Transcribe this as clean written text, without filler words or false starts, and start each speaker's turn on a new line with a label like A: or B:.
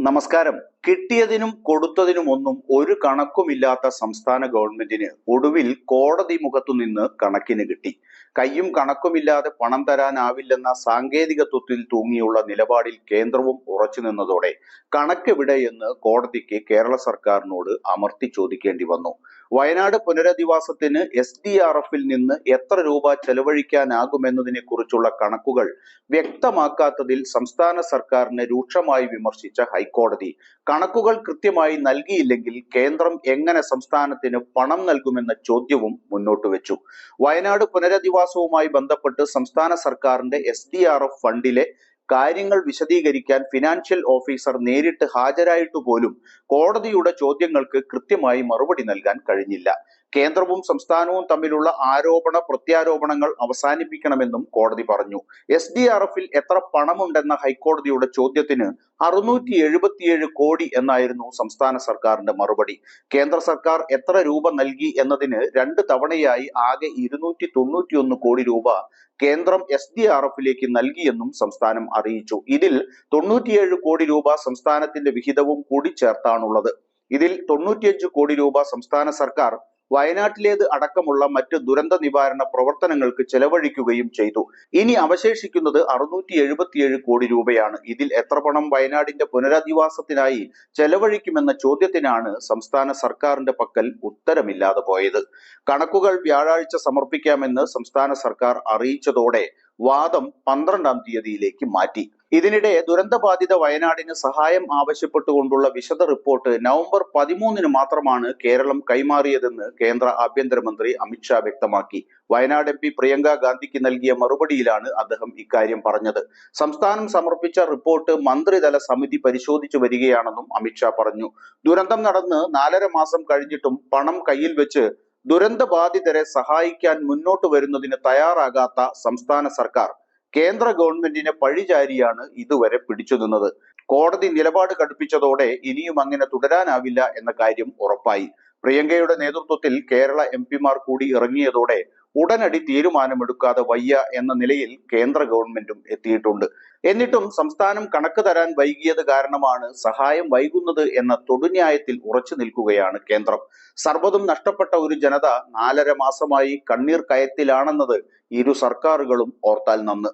A: നമസ്കാരം. കിട്ടിയതിനും കൊടുത്തതിനുമൊന്നും ഒരു കണക്കുമില്ലാത്ത സംസ്ഥാന ഗവൺമെന്റിന് ഒടുവിൽ കോടതി മുഖത്തുനിന്ന് കണക്കിന് കിട്ടി. കയ്യും കണക്കുമില്ലാതെ പണം തരാനാവില്ലെന്ന സാങ്കേതികത്വത്തിൽ തൂങ്ങിയുള്ള നിലപാടിൽ കേന്ദ്രവും ഉറച്ചു നിന്നതോടെ കണക്കെവിടെയെന്ന് കോടതിക്ക് കേരള സർക്കാരിനോട് അമർത്തി ചോദിക്കേണ്ടി വന്നു. വയനാട് പുനരധിവാസത്തിന് SDRF-ൽ നിന്ന് എത്ര രൂപ ചെലവഴിക്കാനാകുമെന്നതിനെ കുറിച്ചുള്ള കണക്കുകൾ വ്യക്തമാക്കാത്തതിൽ സംസ്ഥാന സർക്കാരിനെ രൂക്ഷമായി വിമർശിച്ച ഹൈക്കോടതി കണക്കുകൾ കൃത്യമായി നൽകിയില്ലെങ്കിൽ കേന്ദ്രം എങ്ങനെ സംസ്ഥാനത്തിന് പണം നൽകുമെന്ന ചോദ്യവും മുന്നോട്ട് വെച്ചു. വയനാട് പുനരധിവാസവുമായി ബന്ധപ്പെട്ട് സംസ്ഥാന സർക്കാരിന്റെ SDRF ഫണ്ടിലെ കാര്യങ്ങൾ വിശദീകരിക്കാൻ ഫിനാൻഷ്യൽ ഓഫീസർ നേരിട്ട് ഹാജരായിട്ട് പോലും കോടതിയുടെ ചോദ്യങ്ങൾക്ക് കൃത്യമായി മറുപടി നൽകാൻ കഴിഞ്ഞില്ല. കേന്ദ്രവും സംസ്ഥാനവും തമ്മിലുള്ള ആരോപണ പ്രത്യാരോപണങ്ങൾ അവസാനിപ്പിക്കണമെന്നും കോടതി പറഞ്ഞു. SDRF-ൽ എത്ര പണമുണ്ടെന്ന ഹൈക്കോടതിയുടെ ചോദ്യത്തിന് 677 കോടി എന്നായിരുന്നു സംസ്ഥാന സർക്കാരിന്റെ മറുപടി. കേന്ദ്ര സർക്കാർ എത്ര രൂപ നൽകി എന്നതിന് 2 തവണയായി ആകെ 291 കോടി രൂപ കേന്ദ്രം SDRF-ലേക്ക് നൽകിയെന്നും സംസ്ഥാനം അറിയിച്ചു. ഇതിൽ 97 കോടി രൂപ സംസ്ഥാനത്തിന്റെ വിഹിതവും കൂടി ചേർത്താണുള്ളത്. ഇതിൽ 95 കോടി രൂപ സംസ്ഥാന സർക്കാർ വയനാട്ടിലേത് അടക്കമുള്ള മറ്റ് ദുരന്ത നിവാരണ പ്രവർത്തനങ്ങൾക്ക് ചെലവഴിക്കുകയും ചെയ്തു. ഇനി അവശേഷിക്കുന്നത് 677 കോടി രൂപയാണ്. ഇതിൽ എത്ര പണം വയനാടിന്റെ പുനരധിവാസത്തിനായി ചെലവഴിക്കുമെന്ന ചോദ്യത്തിനാണ് സംസ്ഥാന സർക്കാരിന്റെ പക്കൽ ഉത്തരമില്ലാതെ പോയത്. കണക്കുകൾ വ്യാഴാഴ്ച സമർപ്പിക്കാമെന്ന് സംസ്ഥാന സർക്കാർ അറിയിച്ചതോടെ വാദം 12-ാം തീയതിയിലേക്ക് മാറ്റി. ഇതിനിടെ ദുരന്തബാധിത വയനാടിന് സഹായം ആവശ്യപ്പെട്ടുകൊണ്ടുള്ള വിശദ റിപ്പോർട്ട് നവംബർ 13-ന് മാത്രമാണ് കേരളം കൈമാറിയതെന്ന് കേന്ദ്ര ആഭ്യന്തരമന്ത്രി അമിത്ഷാ വ്യക്തമാക്കി. വയനാട് MP പ്രിയങ്ക ഗാന്ധിക്ക് നൽകിയ മറുപടിയിലാണ് അദ്ദേഹം ഇക്കാര്യം പറഞ്ഞത്. സംസ്ഥാനം സമർപ്പിച്ച റിപ്പോർട്ട് മന്ത്രിതല സമിതി പരിശോധിച്ചു വരികയാണെന്നും അമിത്ഷാ പറഞ്ഞു. ദുരന്തം നടന്ന് 4.5 മാസം കഴിഞ്ഞിട്ടും പണം കയ്യിൽ വെച്ച് ദുരന്തബാധിതരെ സഹായിക്കാൻ മുന്നോട്ട് വരുന്നതിന് തയ്യാറാകാത്ത സംസ്ഥാന സർക്കാർ കേന്ദ്ര ഗവൺമെന്റിനെ പഴിചാരിയാണ് ഇതുവരെ പിടിച്ചു നിന്നത്. കോടതി നിലപാട് കടുപ്പിച്ചതോടെ ഇനിയും അങ്ങനെ തുടരാനാവില്ല എന്ന കാര്യം ഉറപ്പായി. പ്രിയങ്കയുടെ നേതൃത്വത്തിൽ കേരള MP-മാർ കൂടി ഇറങ്ങിയതോടെ ഉടനടി തീരുമാനമെടുക്കാതെ വയ്യ എന്ന നിലയിൽ കേന്ദ്ര ഗവൺമെന്റും എത്തിയിട്ടുണ്ട്. എന്നിട്ടും സംസ്ഥാനം കണക്ക് തരാൻ വൈകിയത് കാരണമാണ് സഹായം വൈകുന്നത് എന്ന തൊടുന്യായത്തിൽ ഉറച്ചു നിൽക്കുകയാണ് കേന്ദ്രം. സർവ്വതും നഷ്ടപ്പെട്ട ഒരു ജനത 4.5 മാസമായി കണ്ണീർ കയത്തിലാണെന്നത് ഇരു സർക്കാരുകളും ഓർത്താൽ നന്ന്.